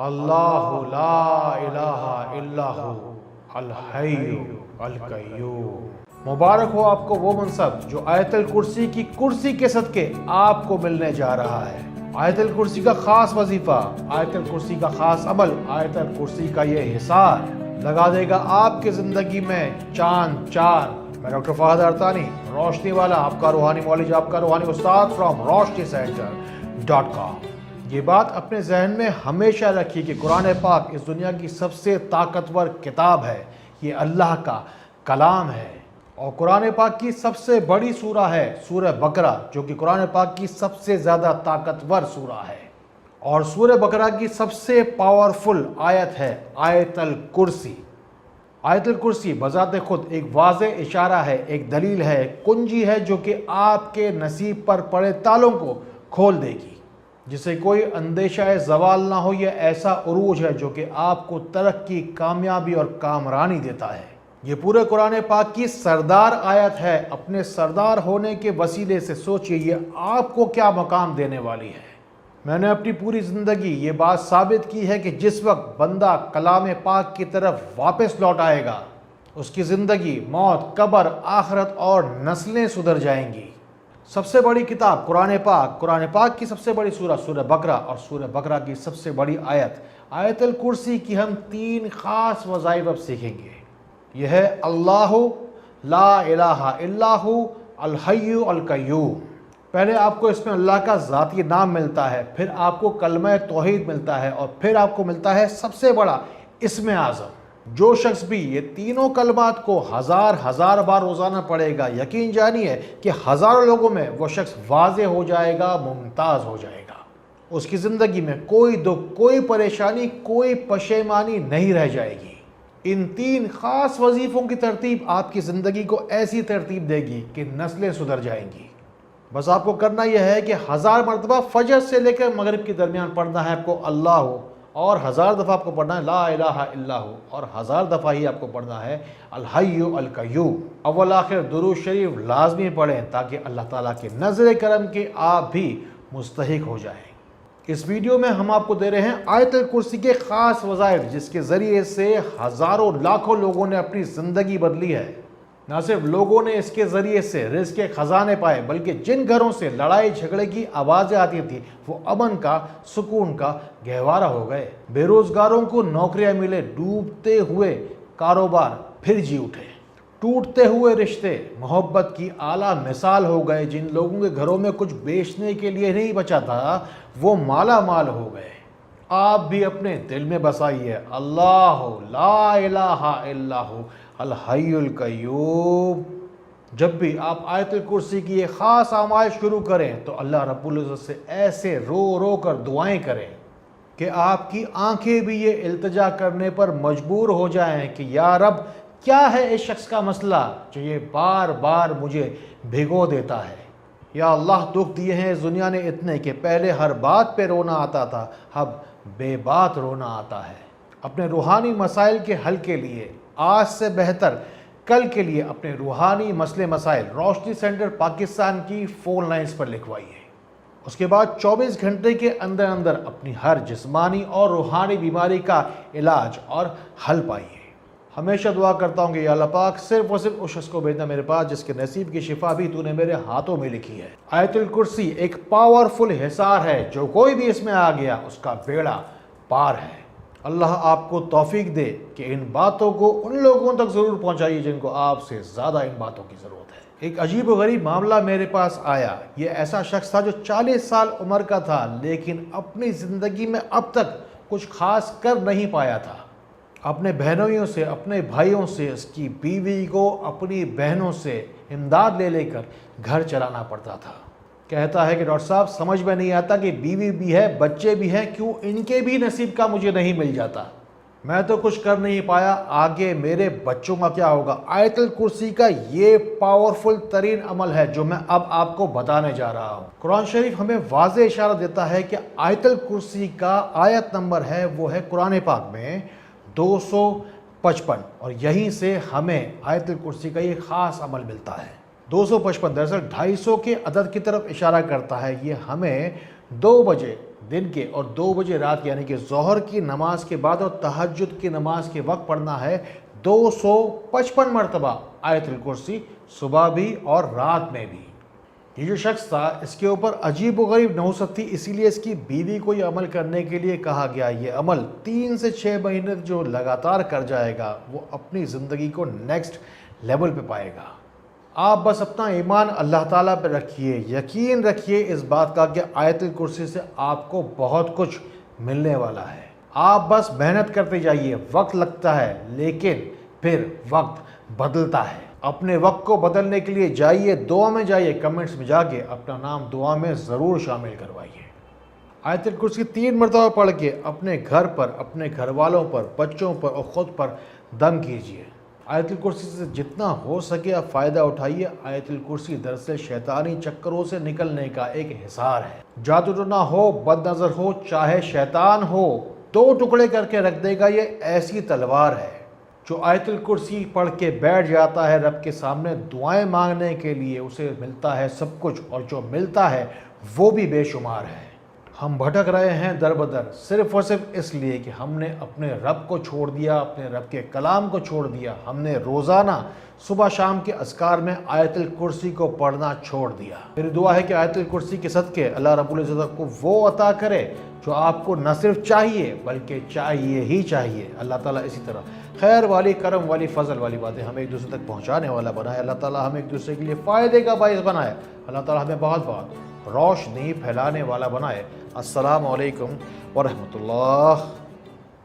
اللہ لا الہ الا ہو الحی القیوم۔ مبارک ہو آپ کو وہ منصب جو آیت الکرسی کی کرسی کے صدقے آپ کو ملنے جا رہا ہے۔ آیت الکرسی کا خاص وظیفہ، آیت الکرسی کا خاص عمل، آیت الکرسی کا یہ حصار لگا دے گا آپ کی زندگی میں چاند چاند۔ میں ڈاکٹر فہد ارتانی، روشنی والا، آپ کا روحانی معالج، آپ کا روحانی استاد فرام roshniscenter.com۔ یہ بات اپنے ذہن میں ہمیشہ رکھیے کہ قرآن پاک اس دنیا کی سب سے طاقتور کتاب ہے، یہ اللہ کا کلام ہے، اور قرآن پاک کی سب سے بڑی سورہ ہے سورہ بقرہ، جو کہ قرآن پاک کی سب سے زیادہ طاقتور سورہ ہے، اور سورہ بقرہ کی سب سے پاورفل آیت ہے آیت الکرسی۔ آیت الکرسی بذات خود ایک واضح اشارہ ہے، ایک دلیل ہے، ایک کنجی ہے جو کہ آپ کے نصیب پر پڑے تالوں کو کھول دے گی، جسے کوئی اندیشہ زوال نہ ہو۔ یہ ایسا عروج ہے جو کہ آپ کو ترقی، کامیابی اور کامرانی دیتا ہے۔ یہ پورے قرآن پاک کی سردار آیت ہے۔ اپنے سردار ہونے کے وسیلے سے سوچئے یہ آپ کو کیا مقام دینے والی ہے۔ میں نے اپنی پوری زندگی یہ بات ثابت کی ہے کہ جس وقت بندہ کلام پاک کی طرف واپس لوٹ آئے گا، اس کی زندگی، موت، قبر، آخرت اور نسلیں سدھر جائیں گی۔ سب سے بڑی کتاب قرآن پاک، قرآن پاک کی سب سے بڑی سورہ سورہ بقرہ، اور سورہ بقرہ کی سب سے بڑی آیت آیت الکرسی کی ہم 3 خاص وظائف اب سیکھیں گے۔ یہ ہے اللہ لا الہ الا ہو الحی القیوم۔ پہلے آپ کو اس میں اللہ کا ذاتی نام ملتا ہے، پھر آپ کو کلمہ توحید ملتا ہے، اور پھر آپ کو ملتا ہے سب سے بڑا اسم اعظم۔ جو شخص بھی یہ تینوں کلمات کو ہزار بار روزانہ پڑھے گا، یقین جانیے کہ ہزاروں لوگوں میں وہ شخص واضح ہو جائے گا، ممتاز ہو جائے گا۔ اس کی زندگی میں کوئی دکھ، کوئی پریشانی، کوئی پشیمانی نہیں رہ جائے گی۔ ان 3 خاص وظیفوں کی ترتیب آپ کی زندگی کو ایسی ترتیب دے گی کہ نسلیں سدھر جائیں گی۔ بس آپ کو کرنا یہ ہے کہ 1000 مرتبہ فجر سے لے کر مغرب کے درمیان پڑھنا ہے آپ کو اللہ ہو، اور 1000 دفعہ آپ کو پڑھنا ہے لا الہ الا ہو، اور 1000 دفعہ ہی آپ کو پڑھنا ہے الحی القیوم۔ اول آخر درود شریف لازمی پڑھیں تاکہ اللہ تعالیٰ کے نظر کرم کے آپ بھی مستحق ہو جائیں۔ اس ویڈیو میں ہم آپ کو دے رہے ہیں آیت الکرسی کے خاص وظائف، جس کے ذریعے سے ہزاروں لاکھوں لوگوں نے اپنی زندگی بدلی ہے۔ نہ صرف لوگوں نے اس کے ذریعے سے رزق کے خزانے پائے، بلکہ جن گھروں سے لڑائی جھگڑے کی آوازیں آتی تھیں وہ امن کا، سکون کا گہوارہ ہو گئے۔ بے روزگاروں کو نوکریاں ملے، ڈوبتے ہوئے کاروبار پھر جی اٹھے، ٹوٹتے ہوئے رشتے محبت کی اعلیٰ مثال ہو گئے۔ جن لوگوں کے گھروں میں کچھ بیچنے کے لیے نہیں بچا تھا وہ مالا مال ہو گئے۔ آپ بھی اپنے دل میں بسائیے اللہ لا الہ الا ہو الحی القیوم۔ جب بھی آپ آیت الکرسی کی یہ خاص آمائش شروع کریں تو اللہ رب العزت سے ایسے رو رو کر دعائیں کریں کہ آپ کی آنکھیں بھی یہ التجا کرنے پر مجبور ہو جائیں کہ یا رب کیا ہے اس شخص کا مسئلہ جو یہ بار بار مجھے بھگو دیتا ہے۔ یا اللہ دکھ دیے ہیں اس دنیا نے اتنے کہ پہلے ہر بات پہ رونا آتا تھا، اب بے بات رونا آتا ہے۔ اپنے روحانی مسائل کے حل کے لیے، آج سے بہتر کل کے لیے، اپنے روحانی مسئلے مسائل روشنی سینٹر پاکستان کی فون لائنز پر لکھوائیے۔ اس کے بعد 24 گھنٹے کے اندر اندر اپنی ہر جسمانی اور روحانی بیماری کا علاج اور حل پائیے۔ ہمیشہ دعا کرتا ہوں کہ یا اللہ پاک صرف و صرف اس شخص کو بھیجنا میرے پاس جس کے نصیب کی شفا بھی تو نے میرے ہاتھوں میں لکھی ہے۔ آیت الکرسی ایک پاورفل حصار ہے، جو کوئی بھی اس میں آ گیا اس کا بیڑا پار ہے۔ اللہ آپ کو توفیق دے کہ ان باتوں کو ان لوگوں تک ضرور پہنچائیے جن کو آپ سے زیادہ ان باتوں کی ضرورت ہے۔ ایک عجیب و غریب معاملہ میرے پاس آیا۔ یہ ایسا شخص تھا جو 40 سال عمر کا تھا، لیکن اپنی زندگی میں اب تک کچھ خاص کر نہیں پایا تھا۔ اپنے بہنوئیوں سے، اپنے بھائیوں سے، اس کی بیوی کو اپنی بہنوں سے امداد لے لے کر گھر چلانا پڑتا تھا۔ کہتا ہے کہ ڈاکٹر صاحب سمجھ میں نہیں آتا کہ بیوی بھی ہے، بچے بھی ہیں، کیوں ان کے بھی نصیب کا مجھے نہیں مل جاتا۔ میں تو کچھ کر نہیں پایا، آگے میرے بچوں کا کیا ہوگا۔ آیت الکرسی کا یہ پاورفل ترین عمل ہے جو میں اب آپ کو بتانے جا رہا ہوں۔ قرآن شریف ہمیں واضح اشارہ دیتا ہے کہ آیت الکرسی کا آیت نمبر ہے، وہ ہے قرآن پاک میں 255، اور یہیں سے ہمیں آیت الکرسی کا یہ خاص عمل ملتا ہے۔ 255 دراصل 250 کے عدد کی طرف اشارہ کرتا ہے۔ یہ ہمیں 2 بجے دن کے اور 2 بجے رات یعنی کہ ظہر کی نماز کے بعد اور تہجد کی نماز کے وقت پڑھنا ہے 255 مرتبہ آیت الکرسی، صبح بھی اور رات میں بھی۔ یہ جو شخص تھا اس کے اوپر عجیب و غریب نحوست تھی، اسی لیے اس کی بیوی کو یہ عمل کرنے کے لیے کہا گیا۔ یہ عمل 3 سے 6 مہینے جو لگاتار کر جائے گا وہ اپنی زندگی کو نیکسٹ لیول پہ پائے گا۔ آپ بس اپنا ایمان اللہ تعالیٰ پہ رکھیے، یقین رکھیے اس بات کا کہ آیت الکرسی سے آپ کو بہت کچھ ملنے والا ہے۔ آپ بس محنت کرتے جائیے، وقت لگتا ہے لیکن پھر وقت بدلتا ہے۔ اپنے وقت کو بدلنے کے لیے جائیے، دعا میں جائیے، کمنٹس میں جا کے اپنا نام دعا میں ضرور شامل کروائیے۔ آیت الکرسی 3 مرتبہ پڑھ کے اپنے گھر پر، اپنے گھر والوں پر، بچوں پر اور خود پر دم کیجیے۔ آیت الکرسی سے جتنا ہو سکے آپ فائدہ اٹھائیے۔ آیت الکرسی دراصل شیطانی چکروں سے نکلنے کا ایک حصار ہے۔ جادو ٹونا ہو، بد نظر ہو، چاہے شیطان ہو، 2 ٹکڑے کر کے رکھ دے گا۔ یہ ایسی تلوار ہے جو آیت الکرسی پڑھ کے بیٹھ جاتا ہے رب کے سامنے دعائیں مانگنے کے لیے، اسے ملتا ہے سب کچھ، اور جو ملتا ہے وہ بھی بے شمار ہے۔ ہم بھٹک رہے ہیں در بدر صرف اور صرف اس لیے کہ ہم نے اپنے رب کو چھوڑ دیا، اپنے رب کے کلام کو چھوڑ دیا۔ ہم نے روزانہ صبح شام کے اذکار میں آیت الکرسی کو پڑھنا چھوڑ دیا۔ میری دعا ہے کہ آیت الکرسی کے صدقے اللہ رب العزت کو وہ عطا کرے جو آپ کو نہ صرف چاہیے بلکہ چاہیے ہی چاہیے۔ اللہ تعالیٰ اسی طرح خیر والی، کرم والی، فضل والی باتیں ہمیں ایک دوسرے تک پہنچانے والا بنائے۔ اللہ تعالیٰ ہمیں ایک دوسرے کے لیے فائدے کا باعث بنائے۔ اللہ تعالیٰ ہمیں بہت بہت روشنی پھیلانے والا بنائے۔ السلام علیکم ورحمۃ اللہ۔